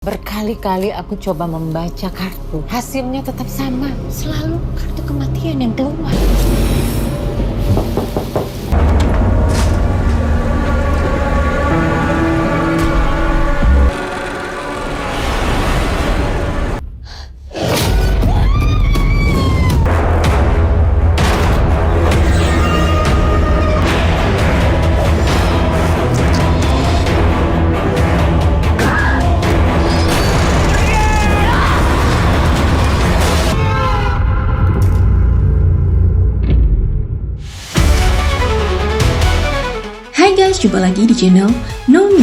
Berkali-kali aku coba membaca kartu, hasilnya tetap sama. Selalu kartu kematian yang keluar. Hai guys, jumpa lagi di channel Nomi.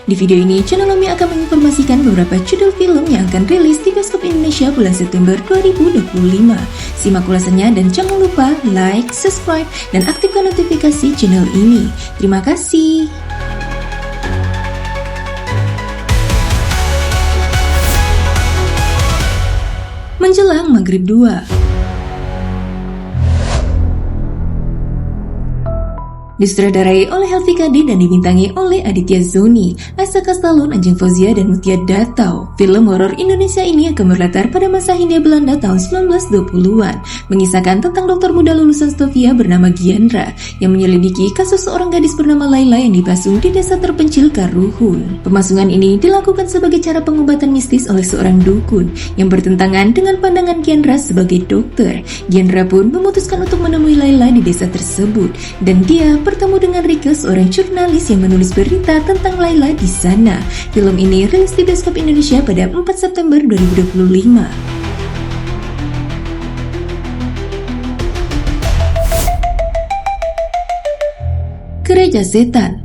Di video ini, channel Nomi akan menginformasikan beberapa judul film yang akan rilis di bioskop Indonesia bulan September 2025. Simak ulasannya dan jangan lupa like, subscribe, dan aktifkan notifikasi channel ini. Terima kasih. Menjelang Maghrib 2. Disutradarai oleh Helvi Kade dan dibintangi oleh Aditya Zoni, Asaka Stalun, Anjing Fauzia, dan Mutia Datau. Film horor Indonesia ini akan berlatar pada masa Hindia Belanda tahun 1920-an, mengisahkan tentang dokter muda lulusan Stovia bernama Giandra yang menyelidiki kasus seorang gadis bernama Laila yang dipasung di desa terpencil Karuhun. Pemasungan ini dilakukan sebagai cara pengobatan mistis oleh seorang dukun yang bertentangan dengan pandangan Giandra sebagai dokter. Giandra pun memutuskan untuk menemui Laila di desa tersebut, dan dia bertemu dengan Rike, seorang jurnalis yang menulis berita tentang Laila di sana. Film ini rilis di bioskop Indonesia pada 4 September 2025. Gereja Setan.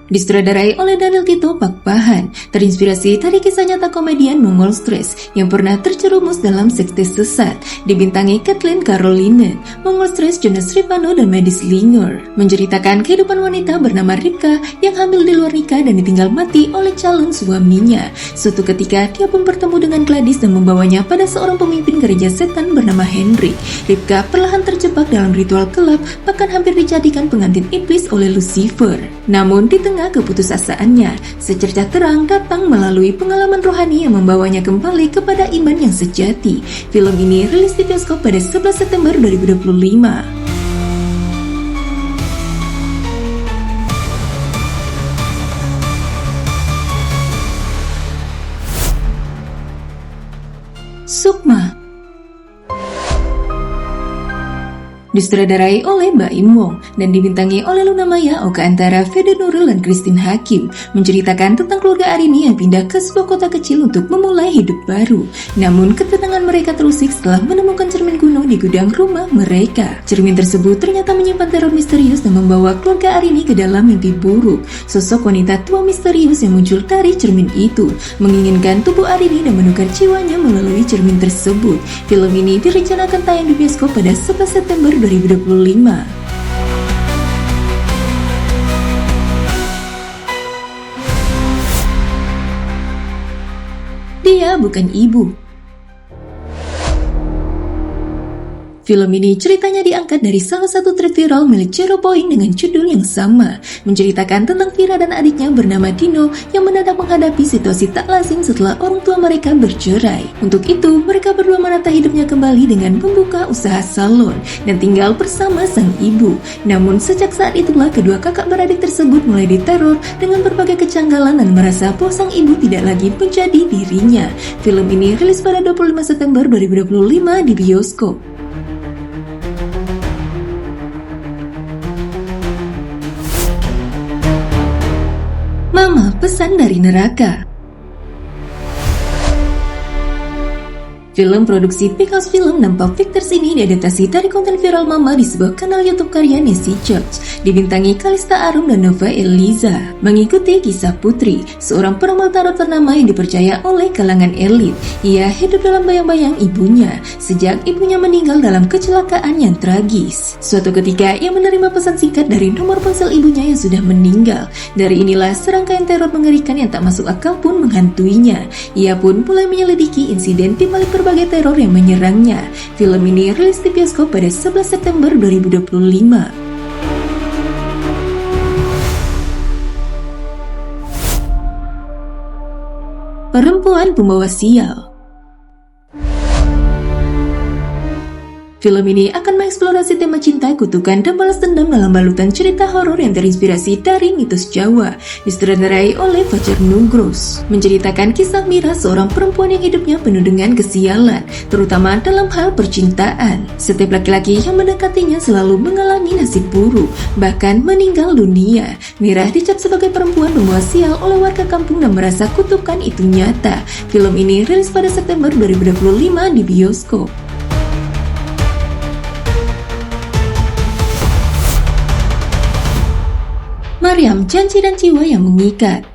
Disutradarai oleh Daniel Tito Pakpahan, terinspirasi dari kisah nyata komedian Mongol Stress yang pernah terjerumus dalam sekte sesat, dibintangi Kathleen Caroline, Mongol Stress, Jonas Rivano, dan Madis Linger, menceritakan kehidupan wanita bernama Ripka yang hamil di luar nikah dan ditinggal mati oleh calon suaminya. Suatu ketika, dia pun bertemu dengan Gladys dan membawanya pada seorang pemimpin gereja setan bernama Henry. Ripka perlahan terjebak dalam ritual gelap, bahkan hampir dijadikan pengantin iblis oleh Lucifer. Namun, di tengah keputusasaannya, secercah terang datang melalui pengalaman rohani yang membawanya kembali kepada iman yang sejati. Film ini rilis di bioskop pada 11 September 2025. Sukma. Disutradarai oleh Mbak Im Wong dan dibintangi oleh Luna Maya, Oka Antara, Fede Nurul, dan Christine Hakim, menceritakan tentang keluarga Arini yang pindah ke sebuah kota kecil untuk memulai hidup baru. Namun ketenangan mereka terusik setelah menemukan cermin kuno di gudang rumah mereka. Cermin tersebut ternyata menyimpan teror misterius dan membawa keluarga Arini ke dalam mimpi buruk. Sosok wanita tua misterius yang muncul dari cermin itu menginginkan tubuh Arini dan menukar jiwanya melalui cermin tersebut. Film ini direncanakan tayang di bioskop pada 11 September 2025. Dia bukan ibu. Film ini ceritanya diangkat dari salah satu thread viral milik Zero Point dengan judul yang sama, menceritakan tentang Vira dan adiknya bernama Dino yang mendadak menghadapi situasi tak lazim setelah orang tua mereka bercerai. Untuk itu, mereka berdua menata hidupnya kembali dengan membuka usaha salon dan tinggal bersama sang ibu. Namun sejak saat itulah kedua kakak beradik tersebut mulai diteror dengan berbagai kejanggalan dan merasa bahwa sang ibu tidak lagi menjadi dirinya. Film ini rilis pada 25 September 2025 di bioskop. Mama, Pesan dari Neraka. Film produksi Picos Film dan Pulp Victors ini diadaptasi dari konten viral Mama di sebuah kanal YouTube karya Nancy George, dibintangi Kalista Arum dan Nova Eliza. Mengikuti kisah Putri, seorang peramal tarot ternama yang dipercaya oleh kalangan elit. Ia hidup dalam bayang-bayang ibunya sejak ibunya meninggal dalam kecelakaan yang tragis. Suatu ketika, ia menerima pesan singkat dari nomor ponsel ibunya yang sudah meninggal. Dari inilah serangkaian teror mengerikan yang tak masuk akal pun menghantuinya. Ia pun mulai menyelidiki insiden di balik berbagai teror yang menyerangnya. Film ini rilis di bioskop pada 11 September 2025. kehidupan pembawa sial. Film ini akan mengeksplorasi tema cinta, kutukan, dan balas dendam dalam balutan cerita horor yang terinspirasi dari mitos Jawa, disutradarai oleh Fajar Nugros. Menceritakan kisah Mira, seorang perempuan yang hidupnya penuh dengan kesialan, terutama dalam hal percintaan. Setiap laki-laki yang mendekatinya selalu mengalami nasib buruk, bahkan meninggal dunia. Mira dicap sebagai perempuan pembawa sial oleh warga kampung dan merasa kutukan itu nyata. Film ini rilis pada September 2025 di bioskop. Maryam, Janji dan Jiwa yang Mengikat.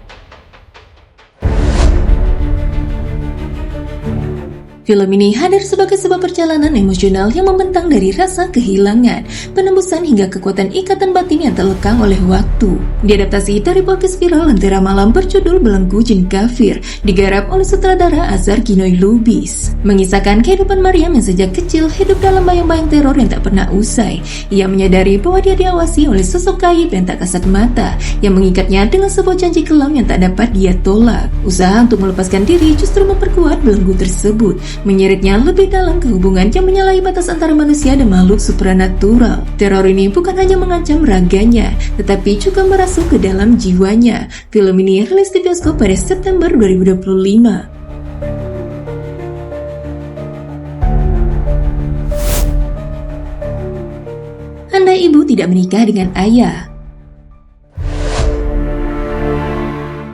Film ini hadir sebagai sebuah perjalanan emosional yang membentang dari rasa kehilangan, penembusan hingga kekuatan ikatan batin yang terlekang oleh waktu. Diadaptasi dari podcast viral Lentera Malam berjudul Belenggu Jin Kafir, digarap oleh sutradara Azhar Ginoy Lubis. Mengisahkan kehidupan Maryam yang sejak kecil hidup dalam bayang-bayang teror yang tak pernah usai. Ia menyadari bahwa dia diawasi oleh sosok gaib yang tak kasat mata, yang mengikatnya dengan sebuah janji kelam yang tak dapat dia tolak. Usaha untuk melepaskan diri justru memperkuat belenggu tersebut, menyeretnya lebih dalam ke hubungan yang menyalahi batas antara manusia dan makhluk supranatural. Teror ini bukan hanya mengancam raganya, tetapi juga merasuk ke dalam jiwanya. Film ini rilis di bioskop pada September 2025. Andai ibu tidak menikah dengan ayah.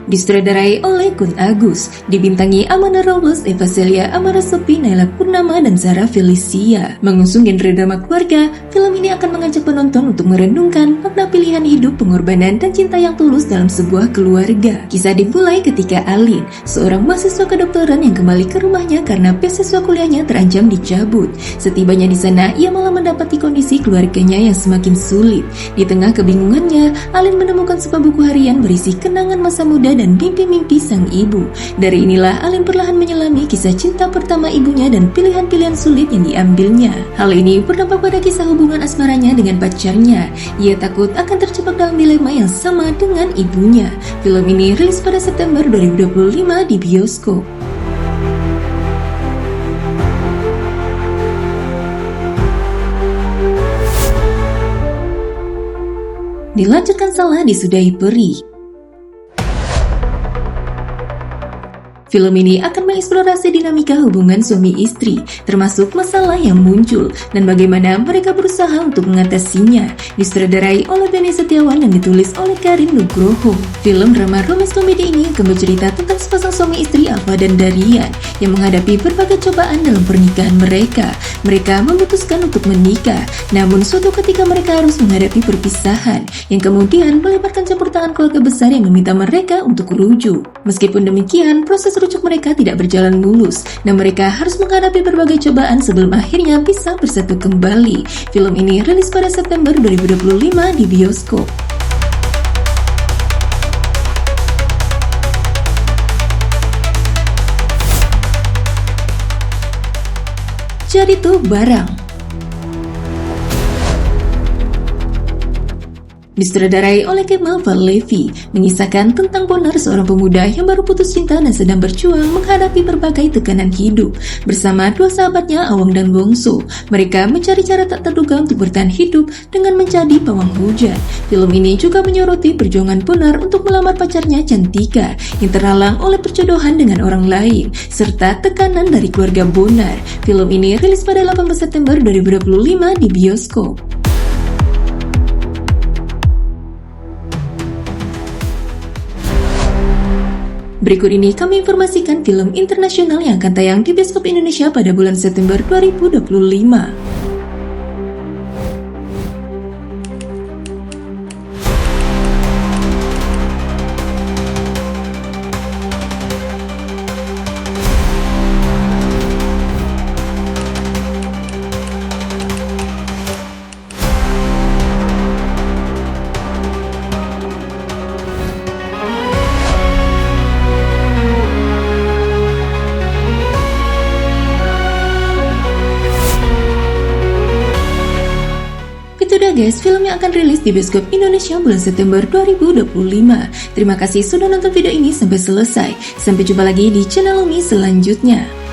Disutradarai oleh Kun Agus, dibintangi Amanda Robles, Eva Celia, Amara Sophie, Naila Purnama, dan Zara Felicia. Mengusung genre drama keluarga, film ini akan mengajak penonton untuk merenungkan makna pilihan hidup, pengorbanan, dan cinta yang tulus dalam sebuah keluarga. Kisah dimulai ketika Alin, seorang mahasiswa kedokteran yang kembali ke rumahnya karena beasiswa kuliahnya terancam dicabut. Setibanya di sana, ia malah mendapati kondisi keluarganya yang semakin sulit. Di tengah kebingungannya, Alin menemukan sebuah buku harian berisi kenangan masa muda dan mimpi-mimpi sang ibu. Dari inilah Alin perlahan menyelami kisah cinta pertama ibunya dan pilihan-pilihan sulit yang diambilnya. Hal ini berdampak pada kisah hubungan asmaranya dengan pacarnya. Ia takut akan terjebak dalam dilema yang sama dengan ibunya. Film ini rilis pada September 2025 di bioskop. Dilanjutkan Salah Disudahi Peri. Film ini akan mengeksplorasi dinamika hubungan suami istri, termasuk masalah yang muncul dan bagaimana mereka berusaha untuk mengatasinya. Disutradarai oleh Benny Setiawan dan ditulis oleh Karin Nugroho. Film drama romance komedi ini akan bercerita tentang sepasang suami istri Alfa dan Darian yang menghadapi berbagai cobaan dalam pernikahan mereka. Mereka memutuskan untuk menikah, namun suatu ketika mereka harus menghadapi perpisahan yang kemudian melibatkan campur tangan keluarga besar yang meminta mereka untuk rujuk. Meskipun demikian, proses rujuk mereka tidak berjalan mulus dan mereka harus menghadapi berbagai cobaan sebelum akhirnya bisa bersatu kembali. Film ini rilis pada September 2025 di bioskop. Jadi tuh barang. Disutradarai oleh Kemal Valevi, mengisahkan tentang Bonar, seorang pemuda yang baru putus cinta dan sedang berjuang menghadapi berbagai tekanan hidup. Bersama dua sahabatnya, Awang dan Bongso, mereka mencari cara tak terduga untuk bertahan hidup dengan menjadi pawang hujan. Film ini juga menyoroti perjuangan Bonar untuk melamar pacarnya Cantika yang terhalang oleh perjodohan dengan orang lain, serta tekanan dari keluarga Bonar. Film ini rilis pada 18 September 2025 di bioskop. Berikut ini kami informasikan film internasional yang akan tayang di bioskop Indonesia pada bulan September 2025. guys, film yang akan rilis di bioskop Indonesia bulan September 2025. Terima kasih sudah nonton video ini sampai selesai. Sampai jumpa lagi di channel Umi selanjutnya.